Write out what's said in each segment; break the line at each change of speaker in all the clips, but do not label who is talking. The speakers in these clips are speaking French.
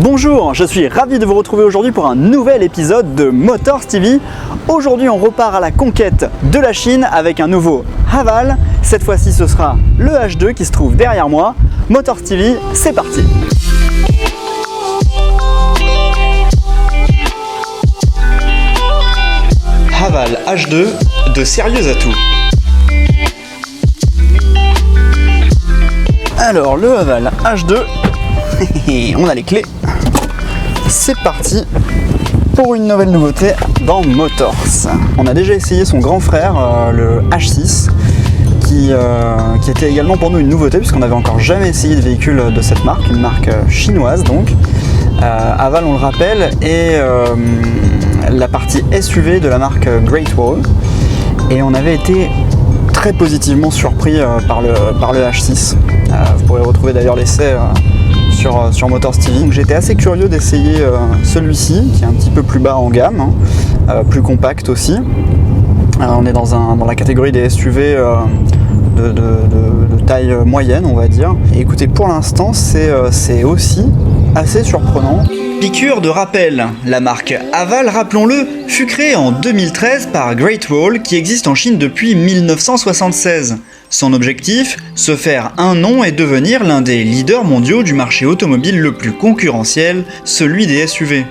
Bonjour, je suis ravi de vous retrouver aujourd'hui pour un nouvel épisode de Motors TV. Aujourd'hui on repart à la conquête de la Chine avec un nouveau Haval. Cette fois-ci ce sera le H2 qui se trouve derrière moi. Motors TV, c'est parti! Haval H2, de sérieux atouts. Alors le Haval H2, on a les clés. C'est parti pour une nouvelle nouveauté dans Motors. On a déjà essayé son grand frère, le H6, qui était également pour nous une nouveauté puisqu'on n'avait encore jamais essayé de véhicule de cette marque, une marque chinoise donc. Haval, on le rappelle, est la partie SUV de la marque Great Wall, et on avait été très positivement surpris par le H6. Vous pourrez retrouver d'ailleurs l'essai sur Motors TV. Donc j'étais assez curieux d'essayer celui-ci qui est un petit peu plus bas en gamme, plus compact aussi. On est dans la catégorie des SUV de taille moyenne, on va dire. Et écoutez, pour l'instant c'est aussi assez surprenant. Piqûre de rappel, la marque Haval, rappelons-le, fut créée en 2013 par Great Wall qui existe en Chine depuis 1976. Son objectif, se faire un nom et devenir l'un des leaders mondiaux du marché automobile le plus concurrentiel, celui des SUV.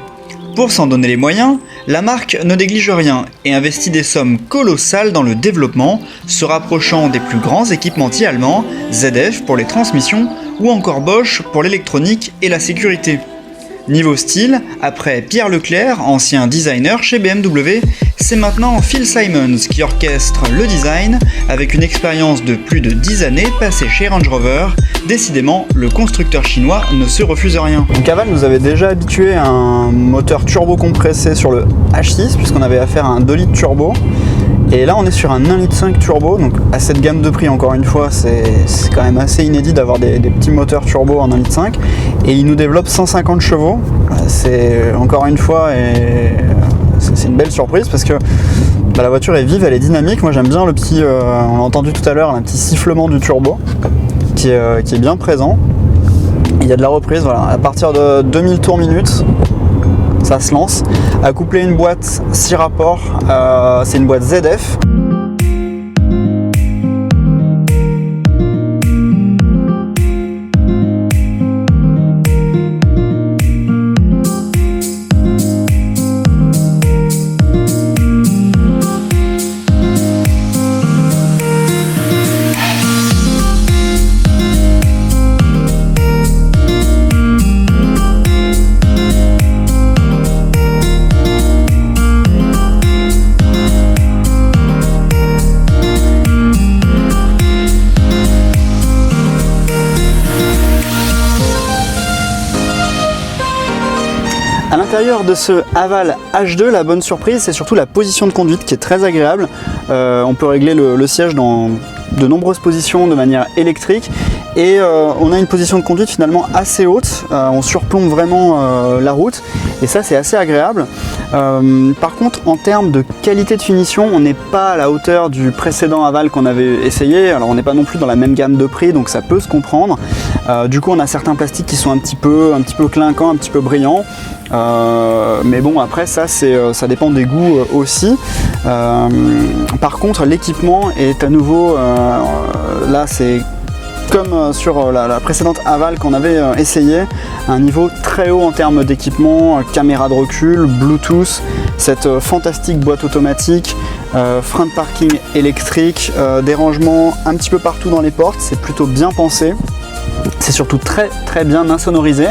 Pour s'en donner les moyens, la marque ne néglige rien et investit des sommes colossales dans le développement, se rapprochant des plus grands équipementiers allemands, ZF pour les transmissions ou encore Bosch pour l'électronique et la sécurité. Niveau style, après Pierre Leclerc, ancien designer chez BMW, c'est maintenant Phil Simons qui orchestre le design avec une expérience de plus de 10 années passée chez Range Rover. Décidément, le constructeur chinois ne se refuse rien. Donc Haval nous avait déjà habitué à un moteur turbo compressé sur le H6 puisqu'on avait affaire à un 2 litres turbo. Et là on est sur un 1,5 litre turbo, donc à cette gamme de prix encore une fois c'est quand même assez inédit d'avoir des petits moteurs turbo en 1,5 litre. Et il nous développe 150 chevaux, c'est encore une fois c'est une belle surprise parce que la voiture est vive, elle est dynamique. Moi j'aime bien le petit, on l'a entendu tout à l'heure, un petit sifflement du turbo qui est bien présent. Il y a de la reprise, voilà, à partir de 2000 tours minute. Ça se lance, accoupler une boîte 6 rapports, c'est une boîte ZF. À l'intérieur de ce Haval H2, la bonne surprise, c'est surtout la position de conduite qui est très agréable. On peut régler le siège dans de nombreuses positions de manière électrique et on a une position de conduite finalement assez haute. On surplombe vraiment la route et ça c'est assez agréable. Par contre, en termes de qualité de finition, on n'est pas à la hauteur du précédent Haval qu'on avait essayé. Alors on n'est pas non plus dans la même gamme de prix, donc ça peut se comprendre. Du coup on a certains plastiques qui sont un petit peu clinquants, un petit peu brillants. Mais bon, après ça dépend des goûts aussi. Par contre l'équipement est à nouveau là c'est comme sur la précédente Haval qu'on avait essayé, un niveau très haut en termes d'équipement, caméra de recul, Bluetooth, cette fantastique boîte automatique, frein de parking électrique, des rangements un petit peu partout dans les portes, c'est plutôt bien pensé. C'est surtout très très bien insonorisé.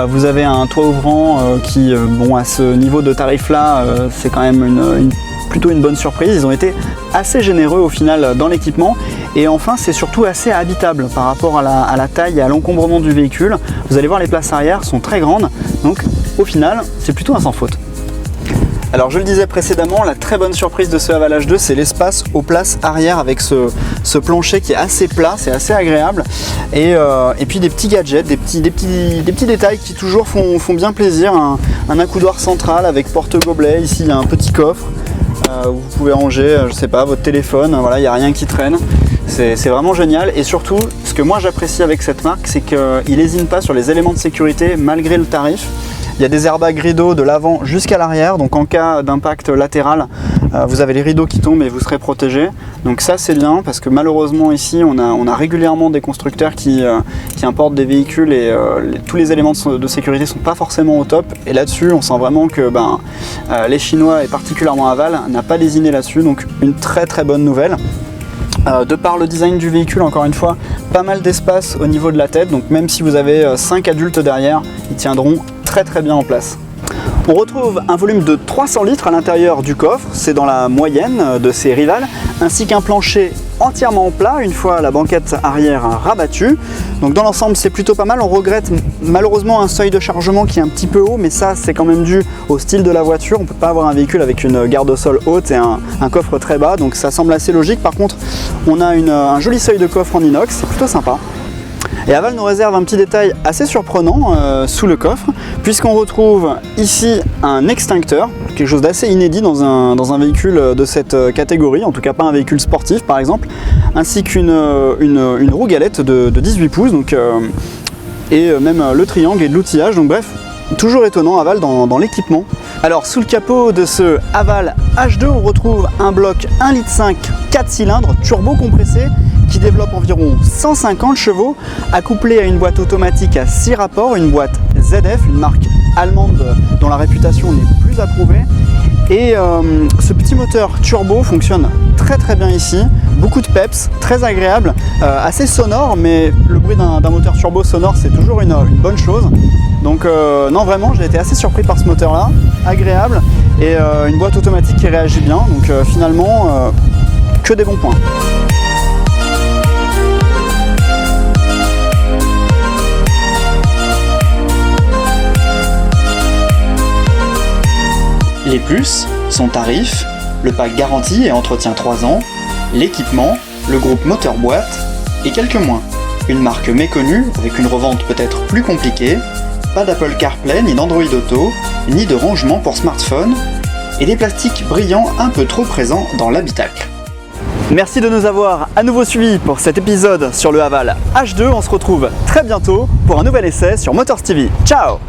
Vous avez un toit ouvrant qui, bon, à ce niveau de tarif là, c'est quand même plutôt une bonne surprise. Ils ont été assez généreux au final dans l'équipement. Et enfin, c'est surtout assez habitable par rapport à la taille et à l'encombrement du véhicule. Vous allez voir, les places arrière sont très grandes. Donc au final, c'est plutôt un sans faute. Alors je le disais précédemment, la très bonne surprise de ce Haval H2, c'est l'espace aux places arrière avec ce plancher qui est assez plat, c'est assez agréable. Et puis des petits gadgets, des petits détails qui toujours font bien plaisir. Un accoudoir central avec porte-gobelet, ici il y a un petit coffre où vous pouvez ranger, je sais pas, votre téléphone, voilà, il n'y a rien qui traîne. C'est vraiment génial, et surtout, ce que moi j'apprécie avec cette marque, c'est qu'il n'hésite pas sur les éléments de sécurité malgré le tarif. Il y a des airbags rideaux de l'avant jusqu'à l'arrière, donc en cas d'impact latéral, vous avez les rideaux qui tombent et vous serez protégé. Donc ça c'est bien, parce que malheureusement ici on a régulièrement des constructeurs qui importent des véhicules et tous les éléments de sécurité ne sont pas forcément au top. Et là-dessus on sent vraiment que les Chinois, et particulièrement Haval, n'a pas lésiné là-dessus, donc une très très bonne nouvelle. De par le design du véhicule, encore une fois, pas mal d'espace au niveau de la tête, donc même si vous avez 5 adultes derrière, ils tiendront très bien en place. On retrouve un volume de 300 litres à l'intérieur du coffre, c'est dans la moyenne de ses rivales, ainsi qu'un plancher entièrement plat une fois la banquette arrière rabattue. Donc dans l'ensemble c'est plutôt pas mal. On regrette malheureusement un seuil de chargement qui est un petit peu haut, mais ça c'est quand même dû au style de la voiture. On ne peut pas avoir un véhicule avec une garde au sol haute et un coffre très bas, donc ça semble assez logique. Par contre on a un joli seuil de coffre en inox, c'est plutôt sympa. Et Haval nous réserve un petit détail assez surprenant sous le coffre, puisqu'on retrouve ici un extincteur, quelque chose d'assez inédit dans un véhicule de cette catégorie, en tout cas pas un véhicule sportif par exemple, ainsi qu'une roue galette de 18 pouces, donc, et même le triangle et de l'outillage, donc bref, toujours étonnant Haval dans l'équipement. Alors sous le capot de ce Haval H2, on retrouve un bloc 1,5 litre 4 cylindres turbo compressé qui développe environ 150 chevaux, accouplé à une boîte automatique à 6 rapports, une boîte ZF, une marque allemande dont la réputation n'est plus approuvée. Et ce petit moteur turbo fonctionne très bien ici, beaucoup de peps, très agréable, assez sonore, mais le bruit d'un moteur turbo sonore c'est toujours une bonne chose. Donc non, vraiment j'ai été assez surpris par ce moteur là, agréable, et une boîte automatique qui réagit bien, donc finalement que des bons points. Les plus, son tarif, le pack garantie et entretien 3 ans, l'équipement, le groupe moteur-boîte et quelques moins. Une marque méconnue avec une revente peut-être plus compliquée, pas d'Apple CarPlay ni d'Android Auto, ni de rangement pour smartphone, et des plastiques brillants un peu trop présents dans l'habitacle. Merci de nous avoir à nouveau suivis pour cet épisode sur le Haval H2. On se retrouve très bientôt pour un nouvel essai sur Motors TV. Ciao!